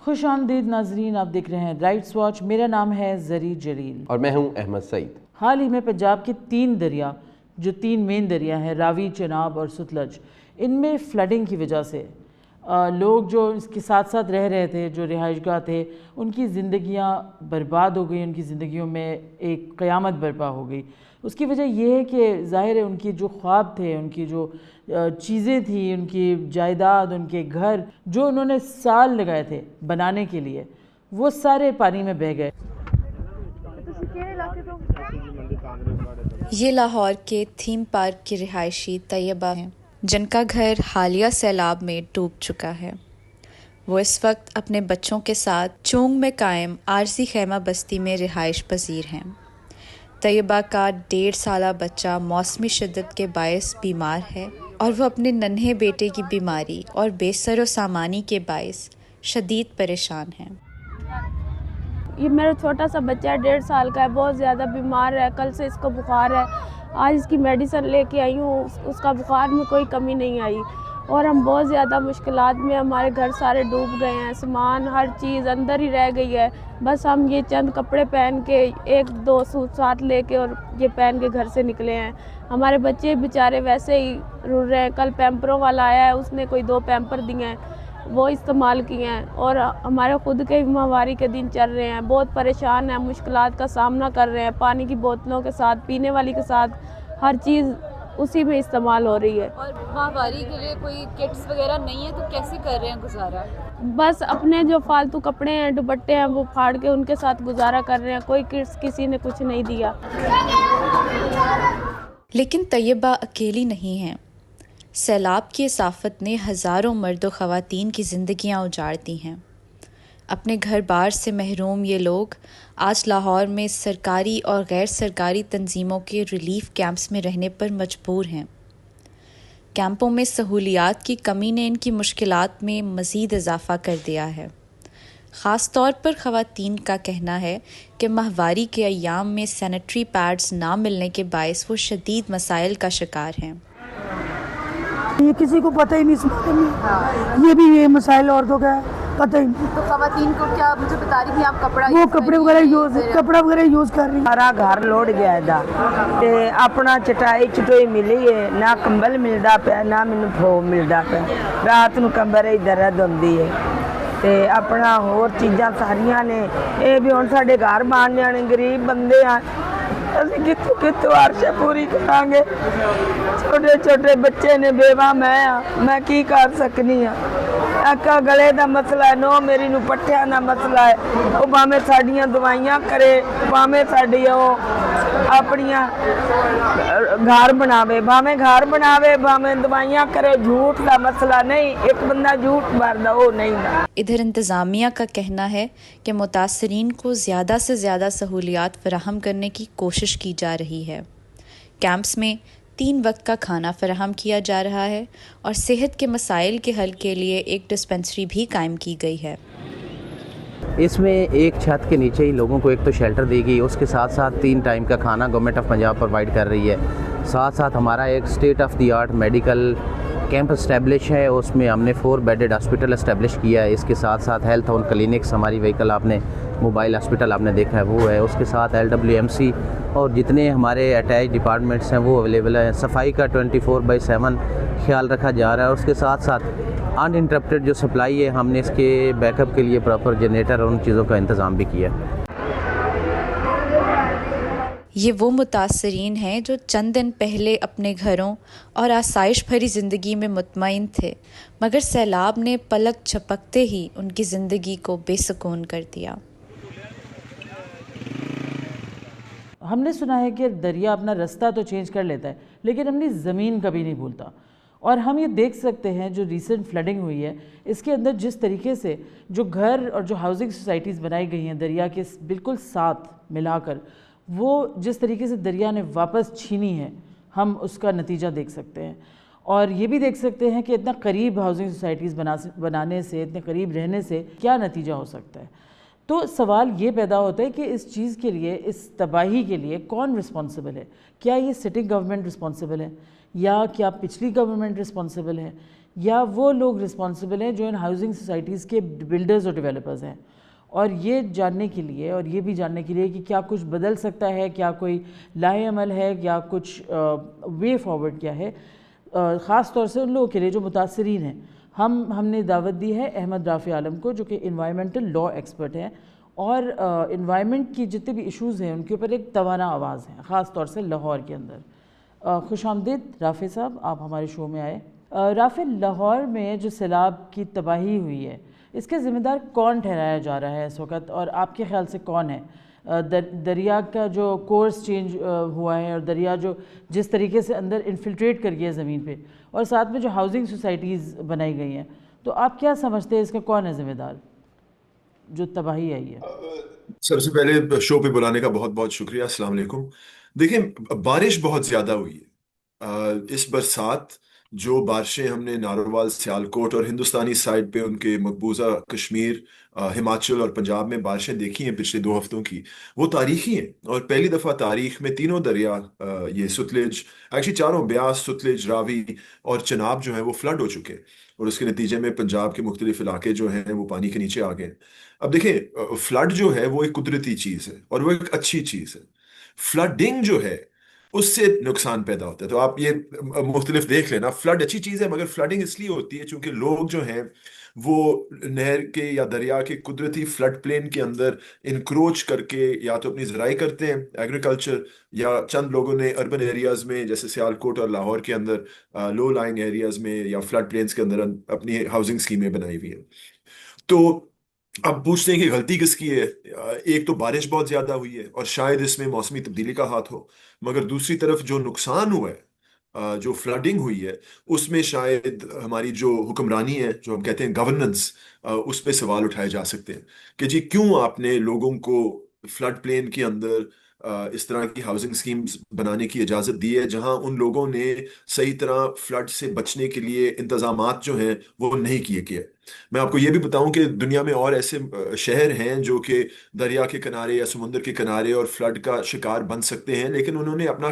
خوش آمدید ناظرین، آپ دیکھ رہے ہیں رائٹس واچ۔ میرا نام ہے زری جلیل اور میں ہوں احمد سعید۔ حال ہی میں پنجاب کے 3 دریا، جو 3 مین دریا ہیں، راوی، چناب اور ستلج، ان میں فلڈنگ کی وجہ سے لوگ جو اس کے ساتھ ساتھ رہ رہے تھے، جو رہائش گاہ تھے، ان کی زندگیاں برباد ہو گئی، ان کی زندگیوں میں ایک قیامت برپا ہو گئی۔ اس کی وجہ یہ ہے کہ ظاہر ہے ان کی جو خواب تھے، ان کی جو چیزیں تھیں، ان کی جائیداد، ان کے گھر جو انہوں نے سال لگائے تھے بنانے کے لیے، وہ سارے پانی میں بہہ گئے۔ یہ لاہور کے تھیم پارک کی رہائشی طیبہ ہیں جن کا گھر حالیہ سیلاب میں ڈوب چکا ہے۔ وہ اس وقت اپنے بچوں کے ساتھ چونگ میں قائم عارضی خیمہ بستی میں رہائش پذیر ہیں۔ طیبہ کا 1.5 سالہ بچہ موسمی شدت کے باعث بیمار ہے اور وہ اپنے ننھے بیٹے کی بیماری اور بے سر و سامانی کے باعث شدید پریشان ہیں۔ یہ میرا چھوٹا سا بچہ ہے، 1.5 سال کا ہے، بہت زیادہ بیمار ہے۔ کل سے اس کو بخار ہے، آج اس کی میڈیسن لے کے آئی ہوں، اس کا بخار میں کوئی کمی نہیں آئی، اور ہم بہت زیادہ مشکلات میں، ہمارے گھر سارے ڈوب گئے ہیں، سامان ہر چیز اندر ہی رہ گئی ہے۔ بس ہم یہ چند کپڑے پہن کے 1-2 سوٹ ساتھ لے کے اور یہ پہن کے گھر سے نکلے ہیں۔ ہمارے بچے بیچارے ویسے ہی رل رہے ہیں۔ کل پیمپروں والا آیا ہے، اس نے کوئی 2 پیمپر دیے ہیں، وہ استعمال کیے ہیں، اور ہمارے خود کے ماہواری کے دن چل رہے ہیں۔ بہت پریشان ہیں، مشکلات کا سامنا کر رہے ہیں، پانی کی بوتلوں کے ساتھ، پینے والی کے ساتھ، ہر چیز اسی میں استعمال ہو رہی ہے۔ اور ماہواری کے لیے کوئی کٹس وغیرہ نہیں ہے تو کیسے کر رہے ہیں گزارا؟ بس اپنے جو فالتو کپڑے ہیں، دوپٹے ہیں، وہ پھاڑ کے ان کے ساتھ گزارا کر رہے ہیں۔ کوئی کٹس کسی نے کچھ نہیں دیا۔ لیکن طیبہ اکیلی نہیں ہیں۔ سیلاب کی اس آفت نے ہزاروں مرد و خواتین کی زندگیاں اجاڑ دی ہیں۔ اپنے گھر بار سے محروم یہ لوگ آج لاہور میں سرکاری اور غیر سرکاری تنظیموں کے ریلیف کیمپس میں رہنے پر مجبور ہیں۔ کیمپوں میں سہولیات کی کمی نے ان کی مشکلات میں مزید اضافہ کر دیا ہے۔ خاص طور پر خواتین کا کہنا ہے کہ ماہواری کے ایام میں سینیٹری پیڈز نہ ملنے کے باعث وہ شدید مسائل کا شکار ہیں۔ یہ کسی کو پتہ ہی نہیں اس بارے میں، یہ بھی یہ مسائل عورتوں کا ہے، پتہ ہی نہیں۔ تو خواتین کو کیا مجھے بتا رہی تھی آپ کپڑے وغیرہ یوز کر رہی ہیں۔ سارا گھر لوڑ گیا دا تے اپنا چٹائی ملی ہے، نہ کمبل ملدا پیا، نہ مینوں پھو ملدا پیا، رات نوں کمبر ہی درد ہوندی ہے تے اپنا ہور چیزاں ساریاں نے، اے بھی ہن ساڈے گھر باننے نے، غریب بندے ہیں، اسی کتوں عرش پوری کران گے؟ چھوٹے چھوٹے بچے نے، بیوہ میں کی کر سکنی ہاں؟ اکا گلے دا مسئلہ ہے، نو میری نو پٹھیاں دا مسئلہ ہے، وہ بھاویں ساڈیاں دوائیاں کرے، بھاویں ساڈی وہ اپنیاں گھر بناوے، بھاویں دوائیاں کرے، جھوٹ دا مسئلہ نہیں، ایک بندہ جھوٹ ماردا وہ نہیں نا۔ ادھر انتظامیہ کا کہنا ہے کہ متاثرین کو زیادہ سے زیادہ سہولیات فراہم کرنے کی کوشش کی جا رہی ہے۔ کیمپس میں 3 وقت کا کھانا فراہم کیا جا رہا ہے اور صحت کے مسائل کے حل کے لیے ایک ڈسپنسری بھی قائم کی گئی ہے۔ اس میں ایک چھت کے نیچے ہی لوگوں کو ایک تو شیلٹر دی گئی، اس کے ساتھ ساتھ 3 ٹائم کا کھانا گورنمنٹ آف پنجاب پرووائڈ کر رہی ہے۔ ساتھ ساتھ ہمارا ایک state of the art medical camp establish ہے، اس میں ہم نے 4 بیڈڈ ہاسپٹل اسٹیبلش کیا ہے۔ اس کے ساتھ ساتھ ہیلتھ اور کلینکس، ہماری وہیکل آپ نے موبائل ہاسپٹل آپ نے دیکھا ہے وہ ہے، اس کے ساتھ LWMC اور جتنے ہمارے اٹیچ ڈپارٹمنٹس ہیں وہ اویلیبل ہیں۔ صفائی کا 24/7 خیال رکھا جا رہا ہے، اور اس کے ساتھ ساتھ ان انٹرپٹیڈ جو سپلائی ہے، ہم نے اس کے بیک اپ کے لیے پراپر جنریٹر اور ان چیزوں کا انتظام بھی کیا ہے۔ یہ وہ متاثرین ہیں جو چند دن پہلے اپنے گھروں اور آسائش بھری زندگی میں مطمئن تھے، مگر سیلاب نے پلک جھپکتے ہی ان کی زندگی کو بے سکون کر دیا۔ ہم نے سنا ہے کہ دریا اپنا رستہ تو چینج کر لیتا ہے، لیکن اپنی زمین کبھی نہیں بھولتا، اور ہم یہ دیکھ سکتے ہیں جو ریسنٹ فلڈنگ ہوئی ہے، اس کے اندر جس طریقے سے جو گھر اور جو ہاؤسنگ سوسائٹیز بنائی گئی ہیں دریا کے بالکل ساتھ ملا کر، وہ جس طریقے سے دریا نے واپس چھینی ہے، ہم اس کا نتیجہ دیکھ سکتے ہیں۔ اور یہ بھی دیکھ سکتے ہیں کہ اتنا قریب ہاؤسنگ سوسائٹیز بنانے سے، اتنے قریب رہنے سے کیا نتیجہ ہو سکتا ہے۔ تو سوال یہ پیدا ہوتا ہے کہ اس چیز کے لیے، اس تباہی کے لیے کون رسپانسبل ہے؟ کیا یہ سٹنگ گورنمنٹ رسپانسبل ہے، یا کیا پچھلی گورنمنٹ رسپانسبل ہے، یا وہ لوگ رسپانسبل ہیں جو ان ہاؤسنگ سوسائٹیز کے بلڈرز اور ڈیولپرز ہیں؟ اور یہ جاننے کے لیے اور یہ بھی جاننے کے لیے کہ کیا کچھ بدل سکتا ہے، کیا کوئی لاہ عمل ہے، یا کچھ وے فارورڈ کیا ہے، خاص طور سے ان لوگوں کے لیے جو متاثرین ہیں، ہم نے دعوت دی ہے احمد رافع عالم کو، جو کہ انوائرمنٹل لا ایکسپرٹ ہیں اور انوائرمنٹ کی جتنے بھی ایشوز ہیں ان کے اوپر ایک توانا آواز ہیں، خاص طور سے لاہور کے اندر۔ خوش آمدید رافع صاحب، آپ ہمارے شو میں آئے۔ رافع، لاہور میں جو سیلاب کی تباہی ہوئی ہے اس کے ذمہ دار کون ٹھہرایا جا رہا ہے اس وقت، اور آپ کے خیال سے کون ہے؟ دریا کا جو کورس چینج ہوا ہے اور دریا جو جس طریقے سے اندر انفلٹریٹ کر گیا زمین پہ، اور ساتھ میں جو ہاؤسنگ سوسائٹیز بنائی گئی ہیں، تو آپ کیا سمجھتے ہیں اس کا کون ہے ذمہ دار جو تباہی آئی ہے؟ سب سے پہلے شو پہ بلانے کا بہت بہت شکریہ۔ السلام علیکم۔ دیکھیں، بارش بہت زیادہ ہوئی ہے اس برسات۔ جو بارشیں ہم نے نارووال، سیالکوٹ اور ہندوستانی سائڈ پہ ان کے مقبوضہ کشمیر، ہماچل اور پنجاب میں بارشیں دیکھی ہیں پچھلے 2 ہفتوں کی، وہ تاریخی ہیں۔ اور پہلی دفعہ تاریخ میں تینوں دریا، یہ ستلج، ایکچولی چاروں، بیاس، ستلج، راوی اور چناب جو ہیں وہ فلڈ ہو چکے، اور اس کے نتیجے میں پنجاب کے مختلف علاقے جو ہیں وہ پانی کے نیچے آ گئے۔ اب دیکھیں، فلڈ جو ہے وہ ایک قدرتی چیز ہے اور وہ ایک اچھی چیز ہے۔ فلڈنگ جو ہے اس سے نقصان پیدا ہوتا ہے، تو آپ یہ مختلف دیکھ لینا۔ فلڈ اچھی چیز ہے، مگر فلڈنگ اس لیے ہوتی ہے چونکہ لوگ جو ہیں وہ نہر کے یا دریا کے قدرتی فلڈ پلین کے اندر انکروچ کر کے یا تو اپنی زراعی کرتے ہیں، ایگریکلچر، یا چند لوگوں نے اربن ایریاز میں جیسے سیالکوٹ اور لاہور کے اندر لو لائنگ ایریاز میں یا فلڈ پلینز کے اندر اپنی ہاؤسنگ اسکیمیں بنائی ہوئی ہیں۔ تو اب پوچھتے ہیں کہ غلطی کس کی ہے؟ ایک تو بارش بہت زیادہ ہوئی ہے اور شاید اس میں موسمی تبدیلی کا ہاتھ ہو، مگر دوسری طرف جو نقصان ہوا ہے، جو فلڈنگ ہوئی ہے، اس میں شاید ہماری جو حکمرانی ہے، جو ہم کہتے ہیں گورننس، اس پہ سوال اٹھائے جا سکتے ہیں کہ جی کیوں آپ نے لوگوں کو فلڈ پلین کے اندر اس طرح کی ہاؤسنگ سکیمز بنانے کی اجازت دی ہے جہاں ان لوگوں نے صحیح طرح فلڈ سے بچنے کے لیے انتظامات جو ہیں وہ نہیں کیے گئے۔ میں آپ کو یہ بھی بتاؤں کہ دنیا میں اور ایسے شہر ہیں جو کہ دریا کے کنارے یا سمندر کے کنارے اور فلڈ کا شکار بن سکتے ہیں، لیکن انہوں نے اپنا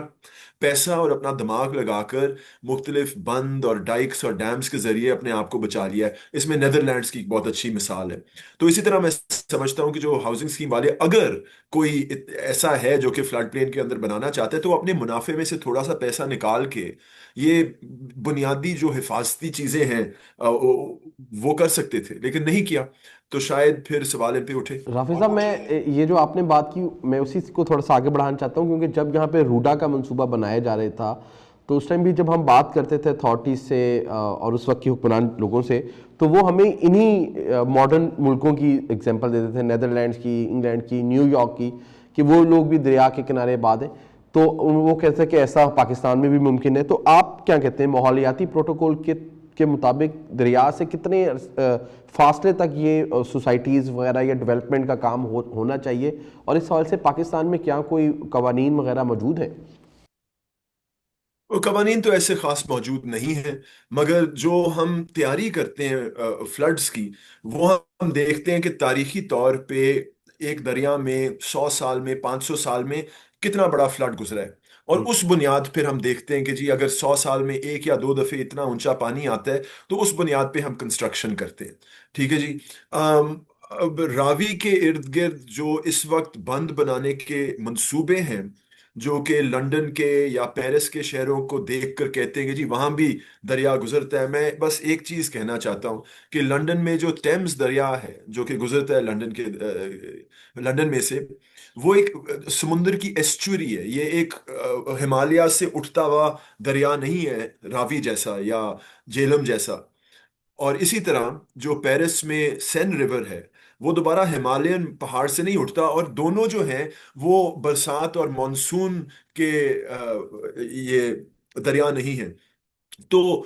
پیسہ اور اپنا دماغ لگا کر مختلف بند اور ڈائکس اور ڈیمز کے ذریعے اپنے آپ کو بچا لیا ہے۔ اس میں نیدرلینڈز کی ایک بہت اچھی مثال ہے۔ تو اسی طرح میں سمجھتا ہوں کہ جو ہاؤسنگ اسکیم والے، اگر کوئی ایسا ہے جو کہ فلڈ پلین کے اندر بنانا چاہتا ہے، تو اپنے منافع میں سے تھوڑا سا پیسہ نکال کے یہ بنیادی جو حفاظتی چیزیں ہیں وہ کر سکتے تھے، لیکن نہیں کیا، تو شاید پھر سوال ان پہ اٹھے۔ رافع صاحب، میں یہ جو آپ نے بات کی میں اسی کو تھوڑا سا آگے بڑھانا چاہتا ہوں، کیونکہ جب یہاں پہ روڈا کا منصوبہ بنایا جا رہا تھا تو اس ٹائم بھی جب ہم بات کرتے تھے اتھارٹیز سے اور اس وقت کی حکمران لوگوں سے، تو وہ ہمیں انہی ماڈرن ملکوں کی ایگزامپل دیتے تھے، نیدرلینڈز کی، انگلینڈ کی، نیو یارک کی، کہ وہ لوگ بھی دریا کے کنارے آباد ہیں۔ تو وہ کہتے ہیں کہ ایسا پاکستان میں بھی ممکن ہے۔ تو آپ کیا کہتے ہیں، ماحولیاتی پروٹوکول کے مطابق دریا سے کتنے فاصلے تک یہ سوسائٹیز وغیرہ یا ڈیولپمنٹ کا کام ہونا چاہیے، اور اس حوالے سے پاکستان میں کیا کوئی قوانین وغیرہ موجود ہیں؟ قوانین تو ایسے خاص موجود نہیں ہیں، مگر جو ہم تیاری کرتے ہیں فلڈز کی، وہ ہم دیکھتے ہیں کہ تاریخی طور پہ ایک دریا میں 100 سال میں، 500 سال میں کتنا بڑا فلڈ گزرا ہے، اور اس بنیاد پھر ہم دیکھتے ہیں کہ جی اگر 100 سال میں ایک یا دو دفعے اتنا اونچا پانی آتا ہے تو اس بنیاد پہ ہم کنسٹرکشن کرتے ہیں۔ ٹھیک ہے جی۔ اب راوی کے ارد گرد جو اس وقت بند بنانے کے منصوبے ہیں، جو کہ لندن کے یا پیرس کے شہروں کو دیکھ کر کہتے ہیں کہ جی وہاں بھی دریا گزرتا ہے، میں بس ایک چیز کہنا چاہتا ہوں کہ لندن میں جو ٹیمز دریا ہے جو کہ گزرتا ہے لندن میں سے، وہ ایک سمندر کی ایسچوری ہے، یہ ایک ہمالیہ سے اٹھتا ہوا دریا نہیں ہے راوی جیسا یا جیلم جیسا۔ اور اسی طرح جو پیرس میں سین ریور ہے، وہ دوبارہ ہمالین پہاڑ سے نہیں اٹھتا، اور دونوں جو ہیں وہ برسات اور مانسون کے یہ دریا نہیں ہیں۔ تو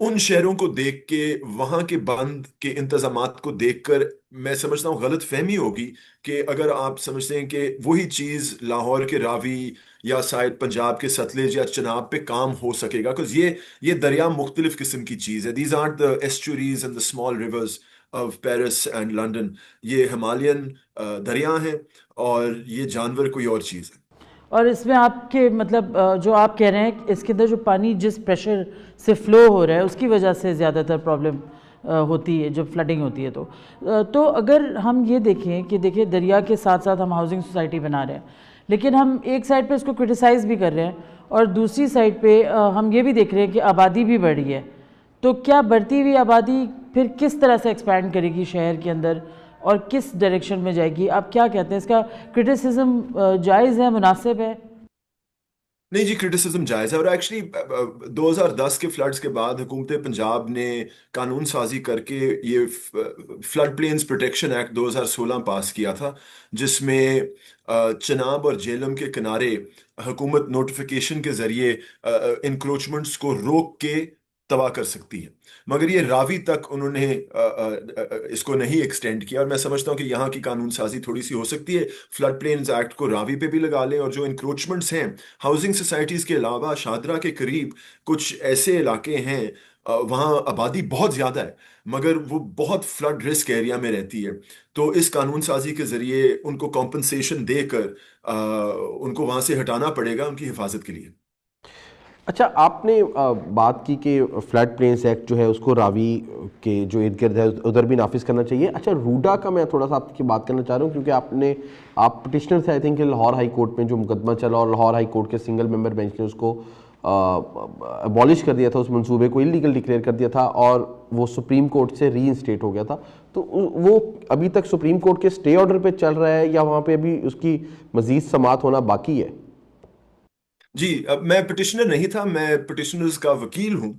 ان شہروں کو دیکھ کے، وہاں کے بند کے انتظامات کو دیکھ کر میں سمجھتا ہوں غلط فہمی ہوگی کہ اگر آپ سمجھتے ہیں کہ وہی چیز لاہور کے راوی یا شاید پنجاب کے ستلج یا چناب پہ کام ہو سکے گا، because یہ دریا مختلف قسم کی چیز ہے۔ These aren't the estuaries and the small rivers of Paris and London، یہ ہمالین دریا ہیں اور یہ جانور کوئی اور چیز ہے۔ اور اس میں آپ کے مطلب جو آپ کہہ رہے ہیں اس کے اندر جو پانی جس پریشر سے فلو ہو رہا ہے اس کی وجہ سے زیادہ تر پرابلم ہوتی ہے جب فلڈنگ ہوتی ہے تو اگر ہم یہ دیکھیں کہ دیکھیں دریا کے ساتھ ساتھ ہم ہاؤسنگ سوسائٹی بنا رہے ہیں، لیکن ہم ایک سائڈ پہ اس کو کرٹیسائز بھی کر رہے ہیں اور دوسری سائڈ پہ ہم یہ بھی دیکھ رہے ہیں کہ آبادی بھی بڑھ رہی ہے. تو کیا بڑھتی ہوئی آبادی پھر کس طرح سے ایکسپینڈ کرے گی شہر کے اندر اور کس ڈائریکشن میں جائے گی؟ آپ کیا کہتے ہیں، اس کا کرٹیسزم جائز ہے، مناسب ہے؟ نہیں جی، کرٹیسزم جائز ہے، اور ایکچولی 2010 کے فلڈز کے بعد حکومت پنجاب نے قانون سازی کر کے یہ فلڈ پلینز پروٹیکشن ایکٹ 2016 پاس کیا تھا، جس میں چناب اور جہلم کے کنارے حکومت نوٹیفیکیشن کے ذریعے انکروچمنٹس کو روک کے تباہ کر سکتی ہے، مگر یہ راوی تک انہوں نے اس کو نہیں ایکسٹینڈ کیا. اور میں سمجھتا ہوں کہ یہاں کی قانون سازی تھوڑی سی ہو سکتی ہے، فلڈ پلینز ایکٹ کو راوی پہ بھی لگا لیں، اور جو انکروچمنٹس ہیں ہاؤسنگ سوسائٹیز کے علاوہ شاہدرہ کے قریب کچھ ایسے علاقے ہیں وہاں آبادی بہت زیادہ ہے مگر وہ بہت فلڈ رسک ایریا میں رہتی ہے، تو اس قانون سازی کے ذریعے ان کو کمپنسیشن دے کر ان کو وہاں سے ہٹانا پڑے گا ان کی حفاظت کے لیے. اچھا، آپ نے بات کی کہ فلڈ پلینز ایکٹ جو ہے اس کو راوی کے جو ارد گرد ہے ادھر بھی نافذ کرنا چاہیے. اچھا، روڈا کا میں تھوڑا سا آپ کی بات کرنا چاہ رہا ہوں کیونکہ آپ پٹیشنر تھے I think Lahore high court میں جو مقدمہ چلا، اور لاہور ہائی کورٹ کے سنگل ممبر بینچ نے اس کو ابالش کر دیا تھا، اس منصوبے کو انلیگل ڈکلیئر کر دیا تھا اور وہ سپریم کورٹ سے ری انسٹیٹ ہو گیا تھا. تو وہ ابھی تک سپریم کورٹ کے سٹے آرڈر پہ چل رہا ہے یا وہاں پہ ابھی اس کی مزید سماعت ہونا باقی ہے؟ جی، میں پٹیشنر نہیں تھا، میں پٹیشنرز کا وکیل ہوں،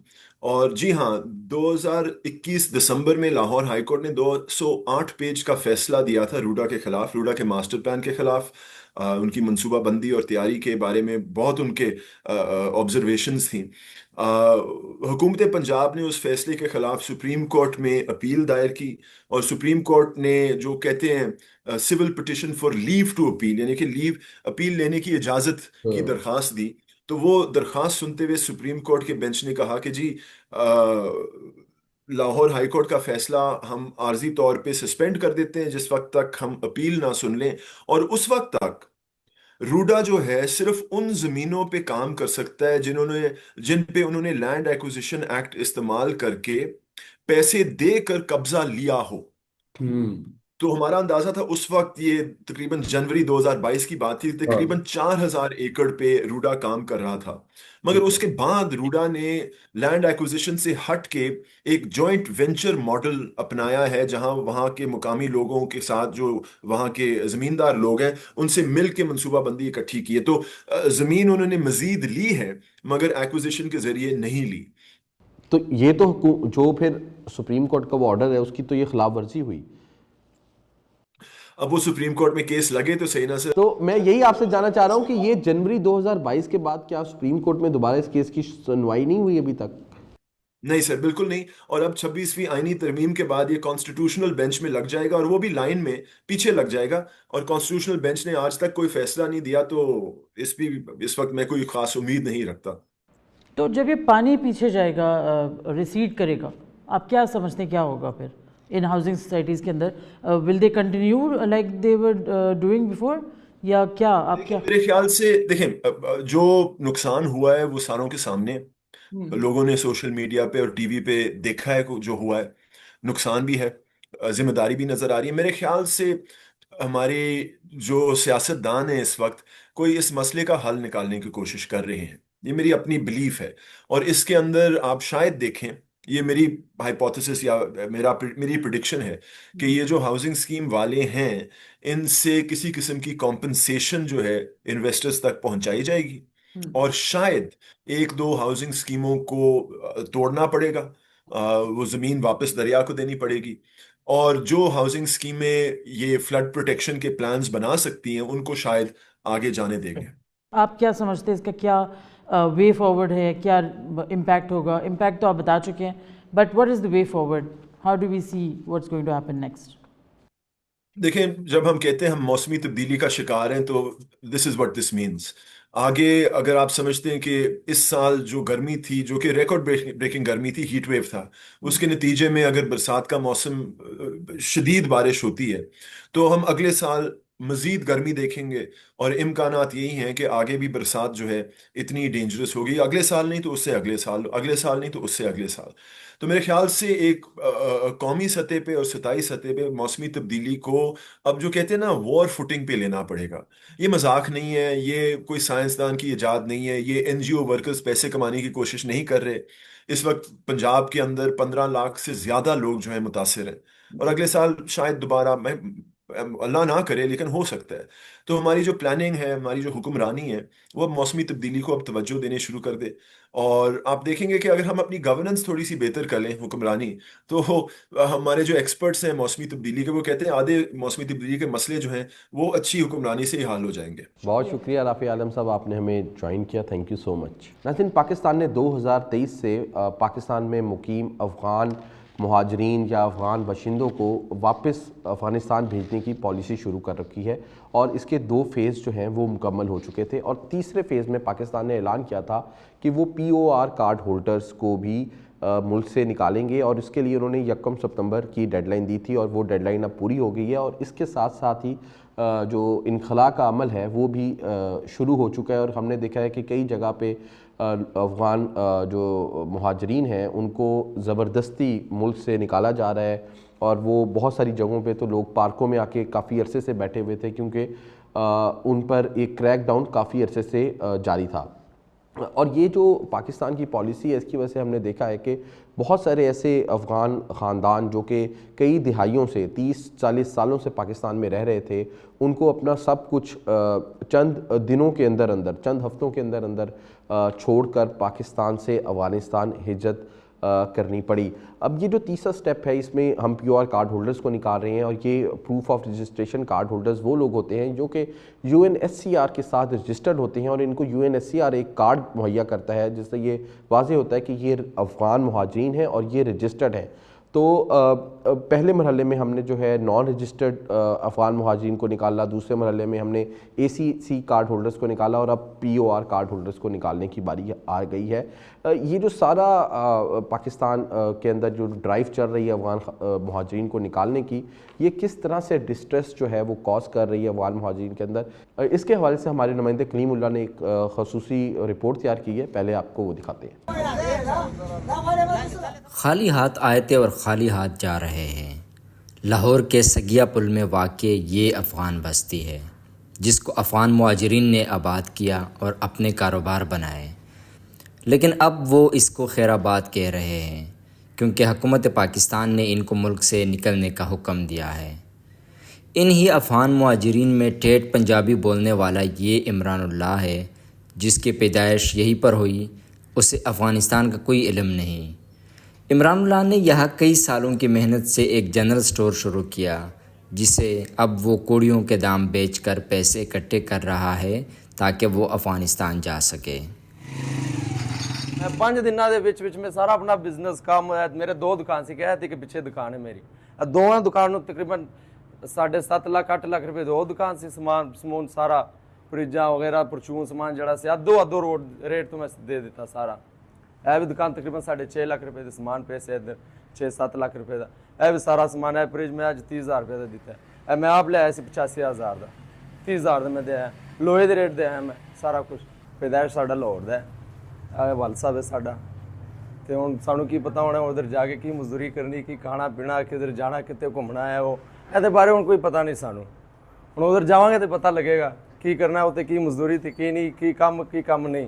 اور جی ہاں 2021 دسمبر میں لاہور ہائی کورٹ نے 208 پیج کا فیصلہ دیا تھا روڈا کے خلاف، روڈا کے ماسٹر پلان کے خلاف. ان کی منصوبہ بندی اور تیاری کے بارے میں بہت ان کے آبزرویشنز تھیں. حکومت پنجاب نے اس فیصلے کے خلاف سپریم کورٹ میں اپیل دائر کی، اور سپریم کورٹ نے جو کہتے ہیں civil petition for leave to appeal, یعنی کہ لیو اپیل لینے کی اجازت کی درخواست دی. تو وہ درخواست سنتے ہوئے سپریم کورٹ کے بینچ نے کہا کہ جی لاہور ہائی کورٹ کا فیصلہ ہم عارضی طور پہ سسپینڈ کر دیتے ہیں جس وقت تک ہم اپیل نہ سن لیں، اور اس وقت تک روڈا جو ہے صرف ان زمینوں پہ کام کر سکتا ہے جن پہ انہوں نے لینڈ ایکوزیشن ایکٹ استعمال کر کے پیسے دے کر قبضہ لیا ہو. تو ہمارا اندازہ تھا اس وقت، یہ تقریباً جنوری 2022 کی بات تھی، تقریباً 4000 ایکڑ پہ روڈا کام کر رہا تھا. مگر اس کے بعد روڈا نے لینڈ ایکوزیشن سے ہٹ کے ایک جوائنٹ وینچر ماڈل اپنایا ہے، جہاں وہاں کے مقامی لوگوں کے ساتھ جو وہاں کے زمیندار لوگ ہیں ان سے مل کے منصوبہ بندی اکٹھی کی ہے. تو زمین انہوں نے مزید لی ہے مگر ایکوزیشن کے ذریعے نہیں لی. تو یہ تو جو پھر سپریم کورٹ کا وہ آرڈر ہے اس کی تو یہ خلاف ورزی ہوئی. اب وہ سپریم کورٹ میں کیس لگے تو صحیح نہ سے. تو میں یہی آپ سے جاننا چاہ رہا ہوں کہ یہ جنوری 2022 کے بعد کیا سپریم کورٹ میں دوبارہ اس کیس کی سنوائی نہیں ہوئی ابھی تک؟ نہیں سر، بالکل نہیں. اور اب 26ویں آئینی ترمیم کے بعد یہ کانسٹیٹیوشنل بینچ میں لگ جائے گا، اور وہ بھی لائن میں پیچھے لگ جائے گا، اور کانسٹیٹیوشنل بینچ نے آج تک کوئی فیصلہ نہیں دیا، تو اس وقت میں کوئی خاص امید نہیں رکھتا. تو جب یہ پانی پیچھے جائے گا، ریسیڈ کرے گا، آپ کیا سمجھتے ہیں کیا ہوگا پھر ان ہاؤسنگ سوسائٹیز کے اندر؟ Will they continue like they were doing before, یا کیا آپ کیا؟ میرے خیال سے دیکھیں، جو نقصان ہوا ہے وہ ساروں کے سامنے، لوگوں نے سوشل میڈیا پہ اور ٹی وی پہ دیکھا ہے جو ہوا ہے. نقصان بھی ہے، ذمہ داری بھی نظر آ رہی ہے. میرے خیال سے ہمارے جو سیاست دان ہیں اس وقت کوئی اس مسئلے کا حل نکالنے کی کوشش کر رہے ہیں، یہ میری اپنی بلیف ہے. اور اس کے اندر آپ شاید دیکھیں، یہ میری ہائپوتھیسس یا میری پریڈکشن ہے کہ یہ جو ہاؤسنگ اسکیم والے ہیں ان سے کسی قسم کی کمپنسیشن جو ہے انویسٹرز تک پہنچائی جائے گی، اور شاید ایک دو ہاؤسنگ اسکیموں کو توڑنا پڑے گا، وہ زمین واپس دریا کو دینی پڑے گی، اور جو ہاؤسنگ اسکیمیں یہ فلڈ پروٹیکشن کے پلانز بنا سکتی ہیں ان کو شاید آگے جانے دیں گے. آپ کیا سمجھتے ہیں اس کا کیا وے فارورڈ ہے، کیا امپیکٹ ہوگا؟ امپیکٹ تو آپ بتا چکے ہیں، but what is the way forward? How do we see what's going to happen next? دیکھیں، جب ہم کہتے ہیں ہم موسمی تبدیلی کا شکار ہیں تو دس از واٹ دس مینس. آگے اگر آپ سمجھتے ہیں کہ اس سال جو گرمی تھی، جو کہ ریکارڈ بریکنگ گرمی تھی، ہیٹ ویو تھا، اس کے نتیجے میں اگر برسات کا موسم شدید بارش ہوتی ہے تو ہم اگلے سال مزید گرمی دیکھیں گے اور امکانات یہی ہیں کہ آگے بھی برسات جو ہے اتنی ڈینجرس ہوگی، اگلے سال نہیں تو اس سے اگلے سال، اگلے سال نہیں تو اس سے اگلے سال۔ تو میرے خیال سے ایک قومی سطح پہ اور ستائی سطح پہ موسمی تبدیلی کو اب جو کہتے ہیں نا وار فوٹنگ پہ لینا پڑے گا۔ یہ مذاق نہیں ہے، یہ کوئی سائنسدان کی ایجاد نہیں ہے، یہ این جی او ورکرز پیسے کمانے کی کوشش نہیں کر رہے۔ اس وقت پنجاب کے اندر 15 لاکھ سے زیادہ لوگ جو ہیں متاثر ہیں، اور اگلے سال شاید دوبارہ، میں اللہ نہ کرے لیکن ہو سکتا ہے۔ تو ہماری جو پلاننگ ہے، ہماری جو حکمرانی ہے، وہ اب موسمی تبدیلی کو اب توجہ دینے شروع کر دے۔ اور آپ دیکھیں گے کہ اگر ہم اپنی گورننس تھوڑی سی بہتر کر لیں، حکمرانی، تو ہمارے جو ایکسپرٹس ہیں موسمی تبدیلی کے، وہ کہتے ہیں آدھے موسمی تبدیلی کے مسئلے جو ہیں وہ اچھی حکمرانی سے ہی حل ہو جائیں گے۔ بہت شکریہ رافع عالم صاحب، آپ نے ہمیں جوائن کیا، تھینک یو سو مچ۔ ناظرین، پاکستان نے 2023 سے پاکستان میں مقیم افغان مہاجرین یا افغان باشندوں کو واپس افغانستان بھیجنے کی پالیسی شروع کر رکھی ہے، اور اس کے 2 فیز جو ہیں وہ مکمل ہو چکے تھے، اور تیسرے فیز میں پاکستان نے اعلان کیا تھا کہ وہ پی او آر کارڈ ہولڈرز کو بھی ملک سے نکالیں گے، اور اس کے لیے انہوں نے 1 ستمبر کی ڈیڈ لائن دی تھی، اور وہ ڈیڈ لائن اب پوری ہو گئی ہے، اور اس کے ساتھ ساتھ ہی جو انخلاء کا عمل ہے وہ بھی شروع ہو چکا ہے۔ اور ہم نے دیکھا ہے کہ کئی جگہ پہ افغان جو مہاجرین ہیں ان کو زبردستی ملک سے نکالا جا رہا ہے، اور وہ بہت ساری جگہوں پہ تو لوگ پارکوں میں آ کے کافی عرصے سے بیٹھے ہوئے تھے، کیونکہ ان پر ایک کریک ڈاؤن کافی عرصے سے جاری تھا۔ اور یہ جو پاکستان کی پالیسی ہے، اس کی وجہ سے ہم نے دیکھا ہے کہ بہت سارے ایسے افغان خاندان جو کہ کئی دہائیوں سے 30-40 سالوں سے پاکستان میں رہ رہے تھے، ان کو اپنا سب کچھ چند دنوں کے اندر اندر، چند ہفتوں کے اندر اندر چھوڑ کر پاکستان سے افغانستان ہجرت کرنی پڑی۔ اب یہ جو تیسرا سٹیپ ہے، اس میں ہم P O R card holders کو نکال رہے ہیں، اور یہ proof of registration card holders وہ لوگ ہوتے ہیں جو کہ U N S C R کے ساتھ رجسٹرڈ ہوتے ہیں، اور ان کو U N S C R ایک کارڈ مہیا کرتا ہے جس سے یہ واضح ہوتا ہے کہ یہ افغان مہاجرین ہیں اور یہ رجسٹرڈ ہیں۔ تو پہلے مرحلے میں ہم نے جو ہے نان رجسٹرڈ افغان مہاجرین کو نکالا، دوسرے مرحلے میں ہم نے اے سی سی کارڈ ہولڈرز کو نکالا، اور اب پی او آر کارڈ ہولڈرز کو نکالنے کی باری آ گئی ہے۔ یہ جو سارا پاکستان کے اندر جو ڈرائیو چل رہی ہے افغان مہاجرین کو نکالنے کی، یہ کس طرح سے ڈسٹریس جو ہے وہ کاز کر رہی ہے افغان مہاجرین کے اندر، اس کے حوالے سے ہمارے نمائندے کلیم اللہ نے ایک خصوصی رپورٹ تیار کی ہے، پہلے آپ کو وہ دکھاتے ہیں۔ خالی ہاتھ آئے تھے اور خالی ہاتھ جا رہے ہیں۔ لاہور کے سگیا پل میں واقع یہ افغان بستی ہے جس کو افغان مہاجرین نے آباد کیا اور اپنے کاروبار بنائے، لیکن اب وہ اس کو خیر آباد کہہ رہے ہیں کیونکہ حکومت پاکستان نے ان کو ملک سے نکلنے کا حکم دیا ہے۔ انہی افغان مہاجرین میں ٹھیٹھ پنجابی بولنے والا یہ عمران اللہ ہے جس کی پیدائش یہیں پر ہوئی، اسے افغانستان کا کوئی علم نہیں۔ عمران اللہ نے یہاں کئی سالوں کی محنت سے ایک جنرل سٹور شروع کیا جسے اب وہ کوڑیوں کے دام بیچ کر پیسے اکٹھے کر رہا ہے تاکہ وہ افغانستان جا سکے۔ 5 ਦਿਨਾਂ ਦੇ ਵਿੱਚ ਮੈਂ ਸਾਰਾ ਆਪਣਾ ਬਿਜ਼ਨਸ ਕੰਮ ਮੇਰੇ 2 ਦੁਕਾਨ ਸੀ, ਕਹਿਆ ਸੀ ਕਿ ਪਿੱਛੇ ਦੁਕਾਨ ਹੈ ਮੇਰੀ, ਦੋਵਾਂ ਦੁਕਾਨ ਨੂੰ ਤਕਰੀਬਨ 7.5 ਲੱਖ 8 ਲੱਖ ਰੁਪਏ ਦੋ ਦੁਕਾਨ ਸੀ, ਸਮਾਨ ਸਾਰਾ ਫਰਿੱਜਾਂ ਵਗੈਰਾ ਪਰਚੂਨ ਸਮਾਨ ਜਿਹੜਾ ਸੀ ਅੱਧੋ ਰੋਡ ਰੇਟ ਤੋਂ ਮੈਂ ਦੇ ਦਿੱਤਾ ਸਾਰਾ। ਇਹ ਵੀ ਦੁਕਾਨ ਤਕਰੀਬਨ 6.5 ਲੱਖ ਰੁਪਏ ਦੇ ਸਮਾਨ ਪਏ ਸੀ, ਇੱਧਰ 6-7 ਲੱਖ ਰੁਪਏ ਦਾ ਇਹ ਵੀ ਸਾਰਾ ਸਮਾਨ ਹੈ। ਫਰਿੱਜ ਮੈਂ ਅੱਜ 30,000 ਰੁਪਏ ਦਾ ਦਿੱਤਾ, ਇਹ ਮੈਂ ਆਪ ਲਿਆਇਆ ਸੀ 85,000 ਦਾ, 30,000 ਦਾ ਮੈਂ ਦੇ ਆਇਆ, ਲੋਹੇ ਦੇ ਰੇਟ ਦੇ ਆਇਆ ਮੈਂ ਸਾਰਾ ਕੁਝ। ਪੈਦਾਇਸ਼ ਸਾਡਾ ਲਾਹੌਰ ਦਾ ਹੈ, ਵਾਲ ਸਾਹਿਬ ਹੈ ਸਾਡਾ, ਤੇ ਹੁਣ ਸਾਨੂੰ ਕੀ ਪਤਾ ਹੋਣਾ ਉਧਰ ਜਾ ਕੇ ਕੀ ਮਜ਼ਦੂਰੀ ਕਰਨੀ, ਕੀ ਖਾਣਾ ਪੀਣਾ, ਕਿਧਰ ਜਾਣਾ, ਕਿਤੇ ਘੁੰਮਣਾ ਹੈ, ਉਹ ਇਹਦੇ ਬਾਰੇ ਹੁਣ ਕੋਈ ਪਤਾ ਨਹੀਂ ਸਾਨੂੰ। ਹੁਣ ਉਧਰ ਜਾਵਾਂਗੇ ਤੇ ਪਤਾ ਲੱਗੇਗਾ ਕੀ ਕਰਨਾ ਉੱਤੇ, ਕੀ ਮਜ਼ਦੂਰੀ ਤੇ ਕੀ ਨਹੀਂ, ਕੀ ਕੰਮ ਨਹੀਂ,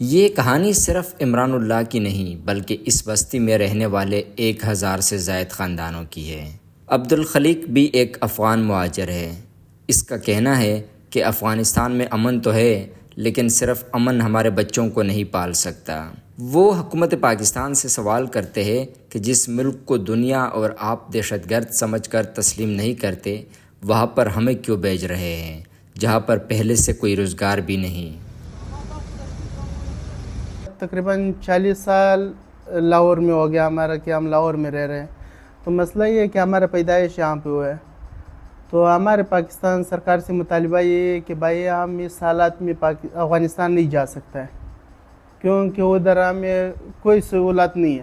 یہ کہانی صرف عمران اللہ کی نہیں بلکہ اس بستی میں رہنے والے 1000 سے زائد خاندانوں کی ہے۔ عبدالخلیق بھی ایک افغان مہاجر ہے۔ اس کا کہنا ہے کہ افغانستان میں امن تو ہے لیکن صرف امن ہمارے بچوں کو نہیں پال سکتا۔ وہ حکومت پاکستان سے سوال کرتے ہیں کہ جس ملک کو دنیا اور آپ دہشت گرد سمجھ کر تسلیم نہیں کرتے وہاں پر ہمیں کیوں بھیج رہے ہیں جہاں پر پہلے سے کوئی روزگار بھی نہیں۔ تقریباً 40 سال لاہور میں ہو گیا ہمارا کہ ہم لاہور میں رہ رہے ہیں، تو مسئلہ یہ ہے کہ ہمارا پیدائش یہاں پہ ہوا ہے، تو ہمارے پاکستان سرکار سے مطالبہ یہ ہے کہ بھائی ہم اس حالات میں افغانستان نہیں جا سکتا ہے کیونکہ ادھر ہمیں کوئی سہولت نہیں ہے۔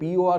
POR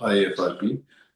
IFRP।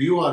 POR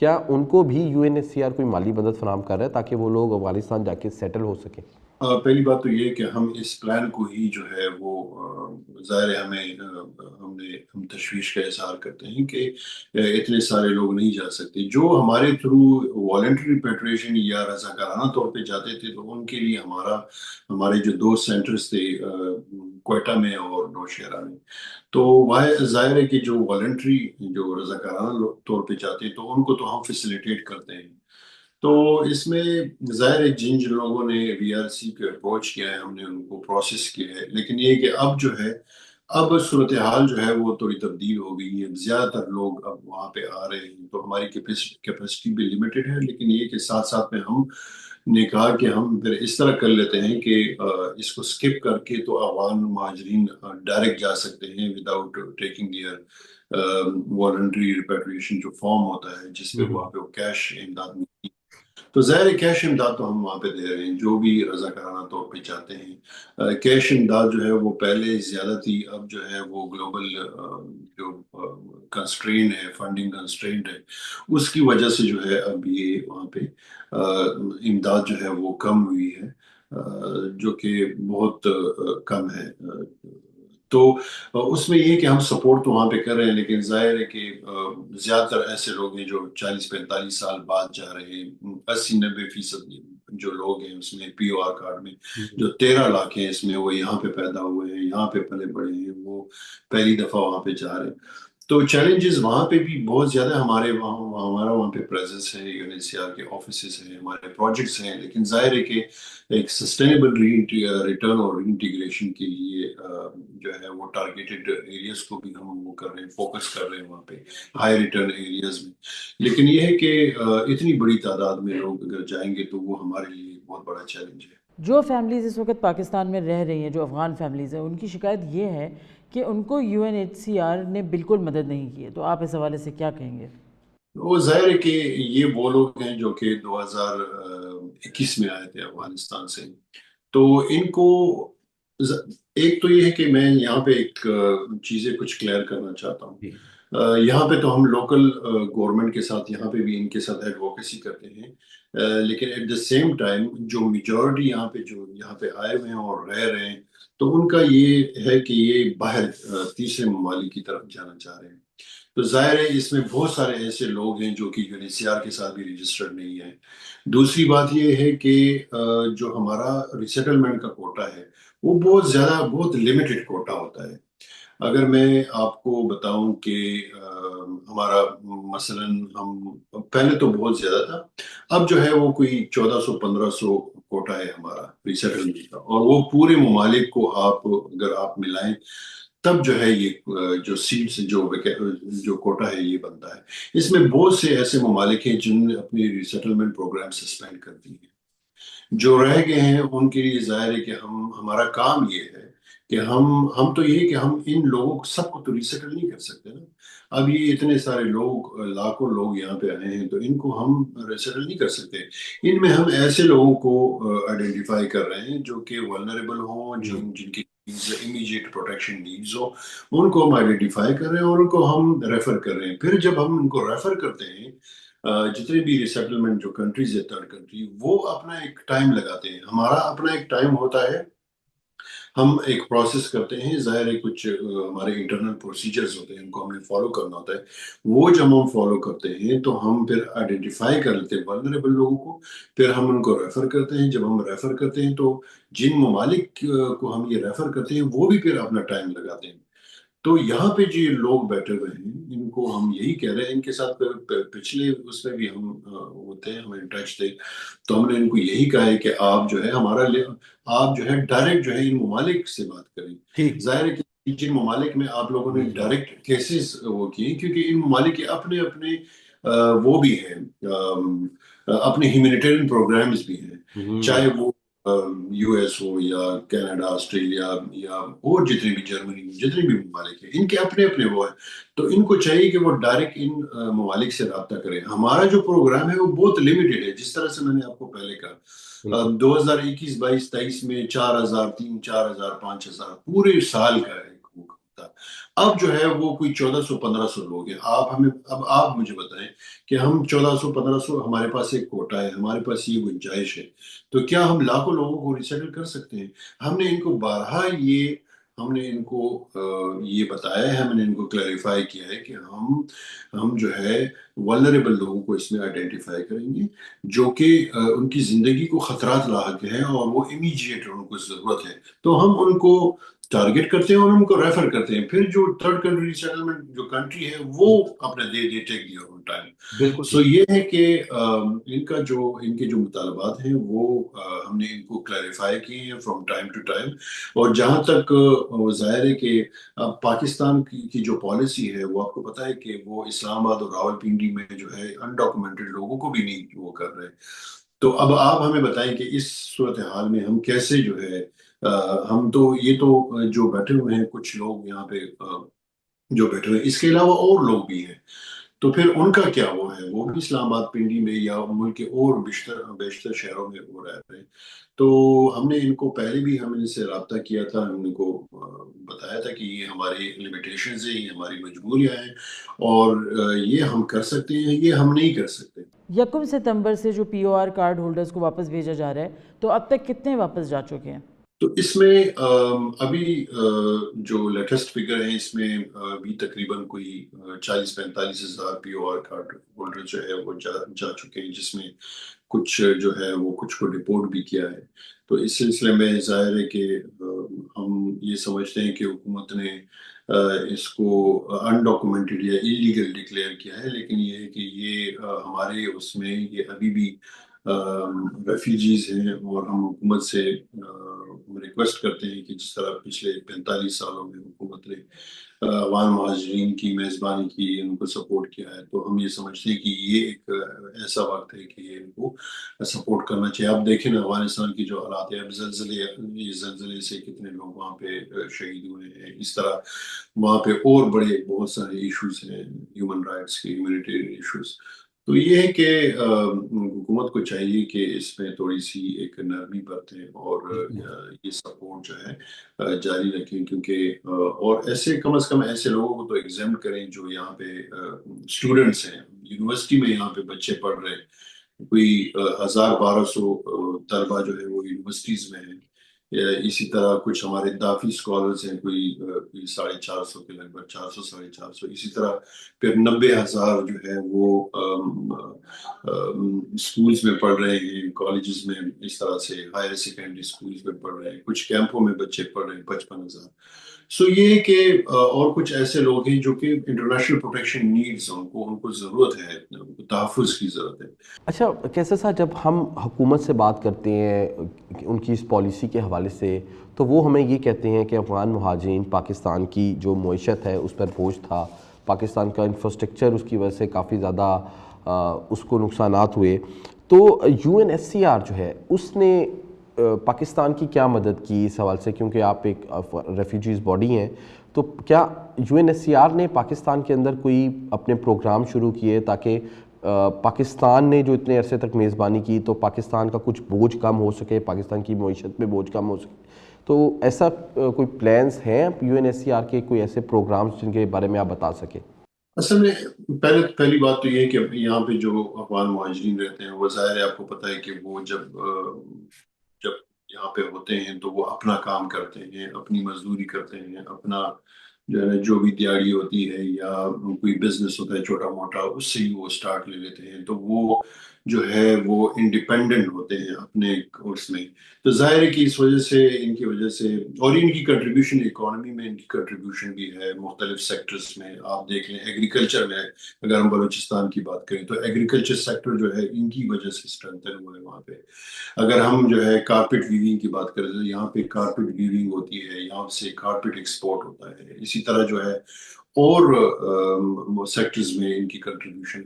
کیا ان کو بھی UNHCR کوئی مالی مدد فراہم کر رہا ہے تاکہ وہ لوگ افغانستان جا کے سیٹل ہو سکیں؟ پہلی بات تو یہ کہ ہم اس پلان کو ہی جو ہے وہ ظاہر ہے ہم تشویش کا اظہار کرتے ہیں کہ اتنے سارے لوگ نہیں جا سکتے. جو ہمارے تھرو والنٹری ریپیٹریشن یا رضاکارانہ طور پہ جاتے تھے تو ان کے لیے ہمارے جو 2 سینٹرز تھے کوئٹہ میں اور نوشہرہ میں، تو وہ ظاہر ہے کہ جو والنٹری جو رضاکارانہ طور پہ جاتے ہیں تو ان کو تو ہم فیسیلیٹیٹ کرتے ہیں. تو اس میں ظاہر ہے جن لوگوں نے VRC پہ اپروچ کیا ہے ہم نے ان کو پروسیس کیا ہے، لیکن یہ کہ اب صورتحال جو ہے وہ تھوڑی تبدیل ہو گئی ہے. زیادہ تر لوگ اب وہاں پہ آ رہے ہیں تو ہماری کیپیسٹی بھی لمیٹڈ ہے، لیکن یہ کہ ساتھ ساتھ میں ہم نے کہا کہ ہم پھر اس طرح کر لیتے ہیں کہ اس کو سکپ کر کے تو افغان مہاجرین ڈائریکٹ جا سکتے ہیں without taking their voluntary repatriation جو فارم ہوتا ہے جس پہ وہاں پہ کیش امداد ملتی ہے. تو ظاہر کیش امداد تو ہم وہاں پہ دے رہے ہیں جو بھی رضاکارانہ طور پہ چاہتے ہیں. کیش امداد جو ہے وہ پہلے زیادہ تھی، اب جو ہے وہ گلوبل جو کنسٹرین ہے، فنڈنگ کنسٹرینٹ ہے، اس کی وجہ سے جو ہے اب یہ وہاں پہ امداد جو ہے وہ کم ہوئی ہے، جو کہ بہت کم ہے. تو اس میں یہ کہ ہم سپورٹ تو وہاں پہ کر رہے ہیں، لیکن ظاہر ہے کہ زیادہ تر ایسے لوگ ہیں جو 40-45 سال بعد جا رہے ہیں. 80-90% جو لوگ ہیں اس میں POR کارڈ میں جو 13 لاکھ ہیں اس میں وہ یہاں پہ پیدا ہوئے ہیں، یہاں پہ پلے بڑے ہیں، وہ پہلی دفعہ وہاں پہ جا رہے ہیں. تو چیلنجز وہاں پہ بھی بہت زیادہ ہمارا وہاں پہ پریزنس ہے، UNHCR کے آفیسز ہیں، ہمارے پروجیکٹس ہیں، لیکن ظاہر ہے کہ ایک سسٹینیبل ریٹرن اور ری انٹیگریشن کے لیے جو ہے وہ ٹارگیٹڈ ایریاز کو بھی ہم وہ کر رہے ہیں، فوکس کر رہے ہیں وہاں پہ ہائی ریٹرن ایریاز میں. لیکن یہ ہے کہ اتنی بڑی تعداد میں لوگ اگر جائیں گے تو وہ ہمارے لیے بہت بڑا چیلنج ہے. جو فیملیز اس وقت پاکستان میں رہ رہی ہیں، جو افغان فیملیز ہیں، ان کی شکایت یہ ہے کہ ان کو UNHCR نے بالکل مدد نہیں کی ہے. تو آپ اس حوالے سے کیا کہیں گے؟ وہ ظاہر ہے کہ یہ وہ لوگ ہیں جو کہ 2021 میں آئے تھے افغانستان سے، تو ان کو ایک تو یہ ہے کہ میں یہاں پہ ایک چیزیں کچھ کلیئر کرنا چاہتا ہوں. یہاں پہ تو ہم لوکل گورنمنٹ کے ساتھ یہاں پہ بھی ان کے ساتھ ایڈووکیسی کرتے ہیں، لیکن ایٹ دا سیم ٹائم جو میجورٹی یہاں پہ آئے ہوئے ہیں اور رہ رہے ہیں تو ان کا یہ ہے کہ یہ باہر تیسرے ممالک کی طرف جانا چاہ رہے ہیں. تو ظاہر ہے اس میں بہت سارے ایسے لوگ ہیں جو کہ UNHCR کے ساتھ بھی رجسٹرڈ نہیں ہیں. دوسری بات یہ ہے کہ جو ہمارا ریسیٹلمنٹ کا کوٹا ہے وہ بہت لمیٹڈ کوٹا ہوتا ہے. اگر میں آپ کو بتاؤں کہ ہمارا مثلاً ہم پہلے تو بہت زیادہ تھا، اب جو ہے وہ کوئی 1400-1500 کوٹا ہے ہمارا ریسیٹلمنٹ کا، اور وہ پورے ممالک کو اگر آپ ملائیں تب جو ہے یہ جو سیٹس جو کوٹا ہے یہ بنتا ہے. اس میں بہت سے ایسے ممالک ہیں جن نے اپنی ریسیٹلمنٹ پروگرام سسپینڈ کر دی ہیں. جو رہ گئے ہیں ان کے لیے ظاہر ہے کہ ہمارا کام یہ ہے کہ ہم تو یہ کہ ہم ان لوگوں کو سب کو تو ریسیٹل نہیں کر سکتے نا. اب یہ اتنے سارے لوگ، لاکھوں لوگ یہاں پہ آئے ہیں تو ان کو ہم ریسیٹل نہیں کر سکتے. ان میں ہم ایسے لوگوں کو آئیڈینٹیفائی کر رہے ہیں جو کہ ولنریبل ہوں، جن کی امیجیٹ پروٹیکشن نیڈز ہو، ان کو ہم آئیڈینٹیفائی کر رہے ہیں اور ان کو ہم ریفر کر رہے ہیں. پھر جب ہم ان کو ریفر کرتے ہیں جتنے بھی ریسیٹلمنٹ جو کنٹریز ہے تھرڈ کنٹری، وہ اپنا ایک ٹائم لگاتے ہیں. ہمارا اپنا ایک ٹائم ہوتا ہے، ہم ایک پروسیس کرتے ہیں. ظاہر ہے کچھ ہمارے انٹرنل پروسیجرز ہوتے ہیں، ان کو ہم نے فالو کرنا ہوتا ہے. وہ جب ہم فالو کرتے ہیں تو ہم پھر آئیڈینٹیفائی کر لیتے ہیں ولنریبل لوگوں کو، پھر ہم ان کو ریفر کرتے ہیں. جب ہم ریفر کرتے ہیں تو جن ممالک کو ہم یہ ریفر کرتے ہیں وہ بھی پھر اپنا ٹائم لگاتے ہیں. تو یہاں پہ جو لوگ بیٹھے ہوئے ہیں ان کو ہم یہی کہہ رہے ہیں، ان کے ساتھ پچھلے اس میں بھی ہم ہوتے ہیں، ہمیں ٹچ تھے، تو ہم نے ان کو یہی کہا ہے کہ آپ جو ہے آپ جو ہے ڈائریکٹ جو ہے ان ممالک سے بات کریں. ظاہر ہے کہ جن ممالک میں آپ لوگوں نے ڈائریکٹ کیسز وہ کیے، کیونکہ ان ممالک کے اپنے وہ بھی ہیں، اپنے ہیومینیٹیرین پروگرامز بھی ہیں، چاہے وہ US ہو یا کینیڈا، آسٹریلیا یا اور جتنے بھی جرمنی، جتنے بھی ممالک ہیں، ان کے اپنے وہ ہیں. تو ان کو چاہیے کہ وہ ڈائریکٹ ان ممالک سے رابطہ کریں. ہمارا جو پروگرام ہے وہ بہت لمیٹڈ ہے، جس طرح سے میں نے آپ کو پہلے کہا. 2021-22-23 میں 4000 3 4000 5000 پورے سال کا ہے تھا. اب جو ہے وہ کوئی 1400-1500 لوگ ہیں. اب آپ مجھے بتائیں کہ ہم 1400-1500 ہمارے پاس ایک کوٹا ہے, ہمارے پاس یہ گنجائش ہے, تو کیا ہم لاکھوں لوگوں کو ریسیٹل کر سکتے ہیں؟ ہم نے ان کو بارہا ہم نے ان کو یہ بتایا ہے, ہم نے ان کو کلیریفائی کیا ہے کہ ہم جو ہے ولنریبل لوگوں کو اس میں آئیڈینٹیفائی کریں گے جو کہ ان کی زندگی کو خطرات لاحق ہیں اور وہ امیجیٹ ان کو ضرورت ہے, تو ہم ان کو ٹارگٹ کرتے ہیں اور ان کو ریفر کرتے ہیں. پھر جو تھرڈ کنٹری سیٹلمنٹ جو کنٹری ہے وہ اپنا دے ٹیک دیئر اون ٹائم. بالکل. سو یہ ہے کہ ان کے جو مطالبات ہیں وہ ہم نے ان کو کلیریفائی کیے ہیں فرام ٹائم ٹو ٹائم. اور جہاں تک ظاہر ہے کہ پاکستان کی جو پالیسی ہے وہ آپ کو پتہ ہے کہ وہ اسلام آباد اور راول پنڈی میں جو ہے انڈاکومنٹڈ لوگوں کو بھی نہیں وہ کر رہے. تو اب آپ ہمیں بتائیں کہ اس صورتحال میں ہم کیسے جو ہے ہم تو یہ تو جو بیٹھے ہوئے ہیں کچھ لوگ یہاں پہ جو بیٹھے ہوئے ہیں, اس کے علاوہ اور لوگ بھی ہیں, تو پھر ان کا کیا وہ ہے؟ وہ بھی اسلام آباد پنڈی میں یا ملک کے اور بیشتر شہروں میں وہ رہ رہے ہیں. تو ہم نے ان کو پہلے بھی ہم ان سے رابطہ کیا تھا, ہم ان کو بتایا تھا کہ یہ ہماری لمیٹیشنز ہیں, یہ ہماری مجبوریاں ہیں, اور یہ ہم کر سکتے ہیں, یہ ہم نہیں کر سکتے. 1 ستمبر سے جو POR کارڈ ہولڈرز کو واپس بھیجا جا رہا ہے, تو اب تک کتنے واپس جا چکے ہیں؟ تو اس میں ابھی جو لیٹسٹ فگر ہیں اس میں ابھی تقریباً کوئی 40-45 ہزار POR کارڈ ہولڈر جو ہے وہ جا چکے ہیں, جس میں کچھ جو ہے وہ کچھ کو ڈپورٹ بھی کیا ہے. تو اس سلسلے میں ظاہر ہے کہ ہم یہ سمجھتے ہیں کہ حکومت نے اس کو انڈاکومنٹڈ یا ایلیگل ڈکلیئر کیا ہے, لیکن یہ ہے کہ یہ ہمارے اس میں یہ ابھی بھی ریفیوجیز ہیں, اور ہم حکومت سے ریکویسٹ کرتے ہیں کہ جس طرح پچھلے 45 سالوں میں حکومت نے افغان مہاجرین کی میزبانی کی, ان کو سپورٹ کیا ہے, تو ہم یہ سمجھتے ہیں کہ یہ ایک ایسا وقت ہے کہ ان کو سپورٹ کرنا چاہیے. آپ دیکھیں نا افغانستان کی جو حالات ہے, اب زلزلے سے کتنے لوگ وہاں پہ شہید ہوئے ہیں, اس طرح وہاں پہ اور بہت سارے ایشوز ہیں, ہیومن رائٹس کے, ہیومینیٹیرین ایشوز. تو یہ ہے کہ حکومت کو چاہیے کہ اس میں تھوڑی سی ایک نرمی برتیں اور یہ سپورٹ جو ہے جاری رکھیں, کیونکہ اور ایسے کم از کم ایسے لوگوں کو تو ایگزام کریں جو یہاں پہ اسٹوڈنٹس ہیں, یونیورسٹی میں یہاں پہ بچے پڑھ رہے ہیں, کوئی 1200 طلبہ جو ہے وہ یونیورسٹیز میں ہیں, اسی طرح کچھ ہمارے دافی اسکالرز ہیں, کوئی 450 کے لگ بھگ 400-450, اسی طرح پھر 90,000 جو ہے وہ اسکولز میں پڑھ رہے ہیں, کالجز میں, اس طرح سے ہائر سیکنڈری اسکولز میں پڑھ رہے ہیں, کچھ کیمپوں میں بچے پڑھ رہے ہیں 55,000. سو یہ کہ اور کچھ ایسے لوگ ہیں جو کہ انٹرنیشنل پروٹیکشن نیڈز ہیں, ان کو ضرورت ہے, تحفظ کی ضرورت ہے. اچھا کیسے صاحب, جب ہم حکومت سے بات کرتے ہیں ان کی اس پالیسی کے حوالے سے, تو وہ ہمیں یہ کہتے ہیں کہ افغان مہاجرین پاکستان کی جو معیشت ہے اس پر بوجھ تھا, پاکستان کا انفراسٹرکچر اس کی وجہ سے کافی زیادہ اس کو نقصانات ہوئے. تو UNHCR جو ہے اس نے پاکستان کی کیا مدد کی اس حوالے سے, کیونکہ آپ ایک ریفیوجیز باڈی ہیں, تو کیا UNHCR نے پاکستان کے اندر کوئی اپنے پروگرام شروع کیے تاکہ پاکستان نے جو اتنے عرصے تک میزبانی کی تو پاکستان کا کچھ بوجھ کم ہو سکے, پاکستان کی معیشت پہ بوجھ کم ہو سکے؟ تو ایسا کوئی پلانز ہیں UNHCR کے, کوئی ایسے پروگرامز جن کے بارے میں آپ بتا سکیں؟ اصل میں پہلی بات تو یہ ہے کہ یہاں پہ جو افغان مہاجرین رہتے ہیں وہ ظاہر ہے آپ کو پتہ ہے کہ وہ جب یہاں پہ ہوتے ہیں تو وہ اپنا کام کرتے ہیں, اپنی مزدوری کرتے ہیں, اپنا جو بھی دیہڑی ہوتی ہے یا کوئی بزنس ہوتا ہے چھوٹا موٹا, اس سے ہی وہ سٹارٹ لے لیتے ہیں, تو وہ جو ہے وہ انڈیپینڈنٹ ہوتے ہیں اپنے اس میں. تو ظاہر ہے کہ اس وجہ سے ان کی وجہ سے, اور ان کی کنٹریبیوشن اکانومی میں, ان کی کنٹریبیوشن بھی ہے مختلف سیکٹرز میں. آپ دیکھ لیں ایگریکلچر میں, اگر ہم بلوچستان کی بات کریں تو ایگریکلچر سیکٹر جو ہے ان کی وجہ سے اسٹرینتھن ہوا ہے وہاں پہ. اگر ہم جو ہے کارپیٹ ویونگ کی بات کریں تو یہاں پہ کارپیٹ ویونگ ہوتی ہے, یہاں سے کارپیٹ ایکسپورٹ ہوتا ہے. اسی طرح جو ہے اور سیکٹرز میں ان کی کنٹریبیوشن.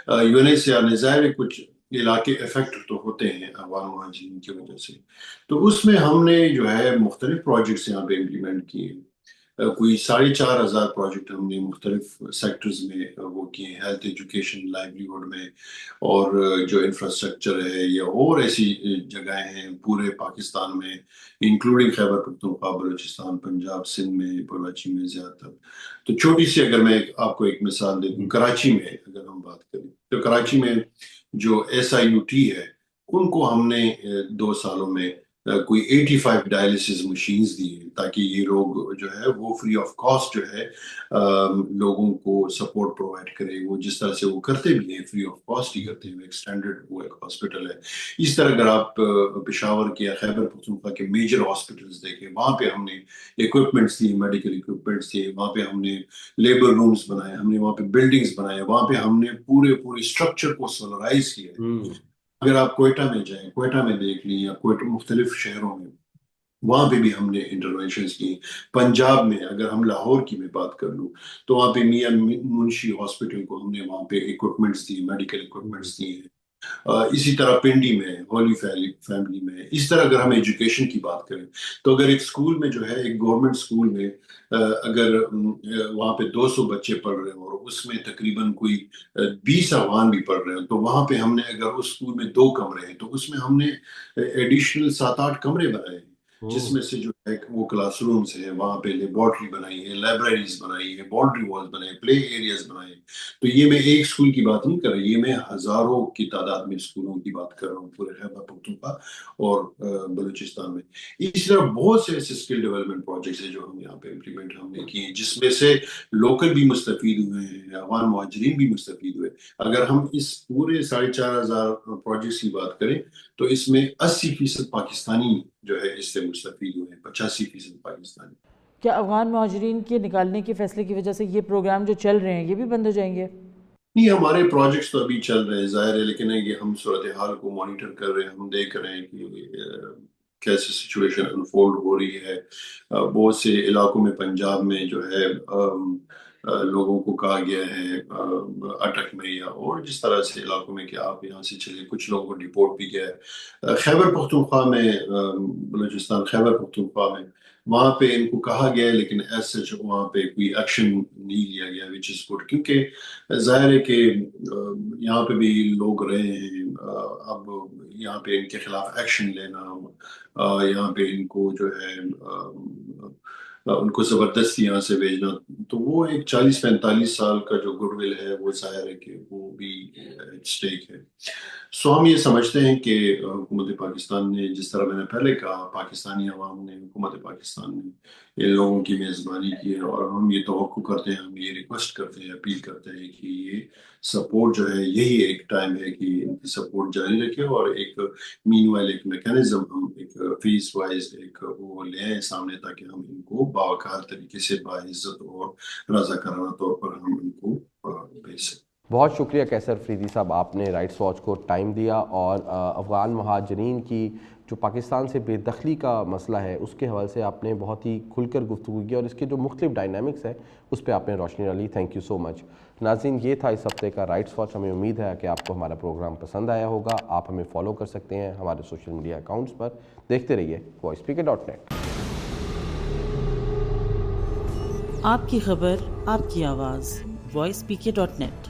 UNHCR نے ظاہر ہے کچھ علاقے افیکٹ تو ہوتے ہیں افغان مہاجرین کی وجہ سے, تو اس میں ہم نے جو ہے مختلف پروجیکٹس یہاں پہ امپلیمنٹ کیے. کوئی 4,500 پروجیکٹ ہم نے مختلف سیکٹرز میں وہ کیے ہیں، ہیلتھ، ایجوکیشن، لائیولیہوڈ میں، اور جو انفراسٹرکچر ہے یا اور ایسی جگہیں ہیں پورے پاکستان میں انکلوڈنگ خیبر پختونخوا، بلوچستان، پنجاب، سندھ میں، کراچی میں زیادہ تر. تو چھوٹی سی اگر میں آپ کو ایک مثال دے دوں، کراچی میں اگر ہم بات کریں تو کراچی میں جو SIUT ہے ان کو ہم نے 2 سالوں میں کوئی 85 ڈائلسس مشینز دی ہیں تاکہ یہ لوگ جو ہے وہ فری آف کاسٹ جو ہے لوگوں کو سپورٹ پرووائڈ کرے. وہ جس طرح سے وہ کرتے بھی ہیں فری آف کاسٹ ہی کرتے ہیں، وہ ایکسٹینڈرڈ وہ ایک ہاسپٹل ہے. اس طرح اگر آپ پشاور کے یا خیبر پختونخوا کے میجر ہاسپٹلز دیکھیں، وہاں پہ ہم نے اکوپمنٹس دیے، میڈیکل اکوپمنٹس دیے، وہاں پہ ہم نے لیبر رومز بنائے، ہم نے وہاں پہ بلڈنگز بنائے، وہاں پہ ہم نے پورے اسٹرکچر کو سولرائز کیا ہے. اگر آپ کوئٹہ میں جائیں، کوئٹہ میں دیکھ لیں یا کوئٹہ مختلف شہروں میں، وہاں پہ بھی ہم نے انٹروینشنز کی. پنجاب میں اگر ہم لاہور کی میں بات کر لوں تو وہاں پہ میاں منشی ہاسپٹل کو ہم نے وہاں پہ اکوپمنٹس دی، میڈیکل اکوپمنٹس دی ہیں. اسی طرح پنڈی میں، ہولی فیملی میں. اس طرح اگر ہم ایجوکیشن کی بات کریں تو اگر ایک اسکول میں جو ہے، ایک گورنمنٹ اسکول میں اگر وہاں پہ 200 بچے پڑھ رہے ہیں اور اس میں تقریباً کوئی 20 افغان بھی پڑھ رہے ہیں، تو وہاں پہ ہم نے اگر اس اسکول میں 2 کمرے ہیں تو اس میں ہم نے ایڈیشنل 7-8 کمرے بنائے ہیں، جس میں سے جو ہے وہ کلاس رومز ہیں، وہاں پہ لیبارٹری بنائی ہے، لائبریریز بنائی ہے، باؤنڈری والز بنائے، پلے ایریاز بنائے. تو یہ میں ایک اسکول کی بات نہیں کر رہا، یہ میں ہزاروں کی تعداد میں اسکولوں کی بات کر رہا ہوں پورے خیبر پختونخوا اور بلوچستان میں. اس طرح بہت سے ایسے اسکل ڈیولپمنٹ پروجیکٹس ہیں جو ہم یہاں پہ امپلیمنٹ ہم نے کیے ہیں، جس میں سے لوکل بھی مستفید ہوئے ہیں، افغان مہاجرین بھی مستفید ہوئے. اگر ہم اس پورے 4,500 پروجیکٹس کی بات کریں تو اس میں 80% پاکستانی جو ہے اس سے مستفید ہوئے ہیں، 85% پاکستانی. کیا افغان مہاجرین کے نکالنے کے فیصلے کی وجہ سے یہ پروگرام جو چل رہے ہیں یہ بھی بند ہو جائیں گے؟ نہیں، ہمارے پروجیکٹس تو ابھی چل رہے ہیں، ظاہر ہے، لیکن یہ ہم صورتحال کو مانیٹر کر رہے ہیں، ہم دیکھ رہے ہیں کہ کیسے سچویشن انفولڈ ہو رہی ہے. بہت سے علاقوں میں پنجاب میں جو ہے لوگوں کو کہا گیا ہے اٹک میں یا اور جس طرح سے علاقوں میں کہ آپ یہاں سے چلے، کچھ لوگوں کو ڈپورٹ بھی کیا ہے. خیبر پختونخوا میں، بلوچستان خیبر پختونخوا میں، وہاں پہ ان کو کہا گیا ہے لیکن ایز سچ وہاں پہ کوئی ایکشن نہیں لیا گیا، وچ از گڈ، کیونکہ ظاہر ہے کہ یہاں پہ بھی لوگ رہے ہیں. اب یہاں پہ ان کے خلاف ایکشن لینا، یہاں پہ ان کو جو ہے ان کو زبردستی یہاں سے بھیجنا، تو وہ ایک 40-45 سال کا جو گڈ ول ہے وہ ظاہر ہے کہ وہ بھی اسٹیک ہے. سو ہم یہ سمجھتے ہیں کہ حکومت پاکستان نے، جس طرح میں نے پہلے کہا، پاکستانی عوام نے، حکومت پاکستان نے ان لوگوں کی میزبانی کی ہے، اور ہم یہ توقع کرتے ہیں، ہم یہ ریکویسٹ کرتے ہیں، اپیل کرتے ہیں کہ یہ سپورٹ جو ہے، یہی ایک ٹائم ہے کہ ان کی سپورٹ جاری رکھے، اور ایک مین وائل ایک میکینزم ہم ایک فیس وائز ایک وہ لے آئیں سامنے، تاکہ ہم ان کو باوقار طریقے سے باعزت اور رضاکارانہ طور پر ہم ان کو بھیج سکیں. بہت شکریہ کیسر فریدی صاحب، آپ نے رائٹس واچ کو ٹائم دیا اور افغان مہاجرین کی جو پاکستان سے بے دخلی کا مسئلہ ہے اس کے حوالے سے آپ نے بہت ہی کھل کر گفتگو کی، اور اس کے جو مختلف ڈائنامکس ہیں اس پہ آپ نے روشنی ڈالی. تھینک یو سو مچ. ناظرین، یہ تھا اس ہفتے کا رائٹس واچ. ہمیں امید ہے کہ آپ کو ہمارا پروگرام پسند آیا ہوگا. آپ ہمیں فالو کر سکتے ہیں ہمارے سوشل میڈیا اکاؤنٹس پر. دیکھتے رہیے voicepk.net. آپ کی خبر، آپ کی آواز، voicepk.net.